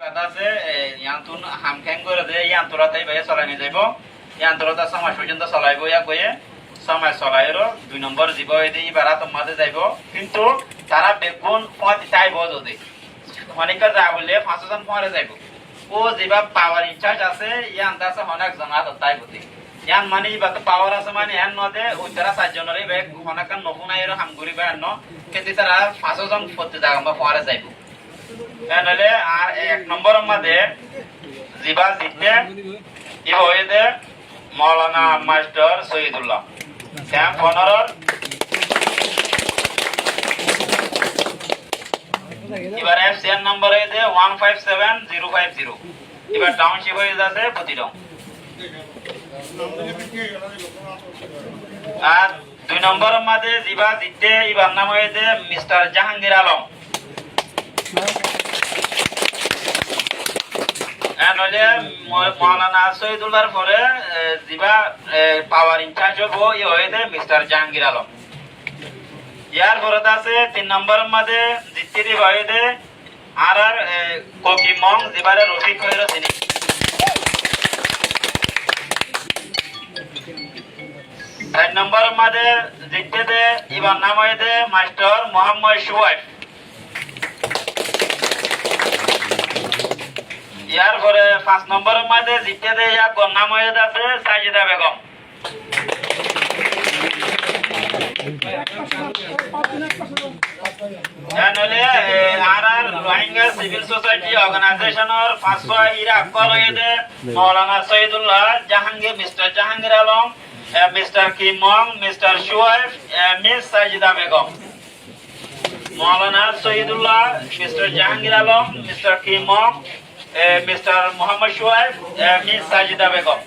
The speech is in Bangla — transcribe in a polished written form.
আছে ইয়ান্তুন হামখ্যাং করে দে ইয়ান্তরাতেই ভাই চলাই নিয়ে যাইব ইয়ান্তরতা সমাজ পর্যন্ত চলাইব ইয়া কয়ে সমাজ চলাইরো 2 নম্বর জীব এদি বারা তোমাদের যাইব কিন্তু তারা বেগুন পথ চাইব যদি অনেকটা যা বললে 500 জন পরে যাইব ও যেবা পাওয়ার ইনচার্জ আছে ইয়ান দাসে অনেক জনা তাই বতি ইয়ান মানে বাত পাওয়ার আছে মানে এন নদে ওই তারা 4 জনরে বেগ অনেকটা নফুনাইরো হামগুরি বা ন কিন্তু তারা 500 জন পথে যাগা পরে যাইব তাহলে আর 1 নম্বরের মধ্যে জিবা জিতে ই হইতে মাওলানা মাস্টার সৈয়দুল্লাহ ক্যাম্প 15 এবার এফসিএন নম্বর হইতে 157050 এবার টাউনশিপ হয়ে যাচ্ছে প্রতিরং আর 2 নম্বরের মধ্যে জিবা জিতে এবার নাম হইতে মিস্টার জাহাঙ্গীর আলম নলে মাওলানা সৈয়দুল্লাহর পরে জিবা পাওয়ার ইনচার্জ হবো ই হইতে মিস্টার জাহাঙ্গীর আলম ইয়ার পরে আছে 3 নম্বরের মধ্যে জিতিরি হইতে আর কোকি মং জিবারে রফিক হইরো তিনি 4 নম্বরের মধ্যে জিততে ইবার নাম হইতে মাস্টার মোহাম্মদ শুয়াইব ইয়ার পরে 5 নম্বরের মধ্যে জিতে দে ইয়া নাম হয়ে আছে সাজিদা বেগম নলে আর রোহিঙ্গা সিভিল সোসাইটি অর্গানাইজেশনের 500 ইরা আকবর হয়ে দে মাওলানা Saidullah Jahangir mister Jahangir Alam mister Kimong mister Shuaib miss Sajida Begum মাওলানা Saidullah mister Jahangir Alam mister Kimong mister Mohammad Shuaib miss Sajida Begum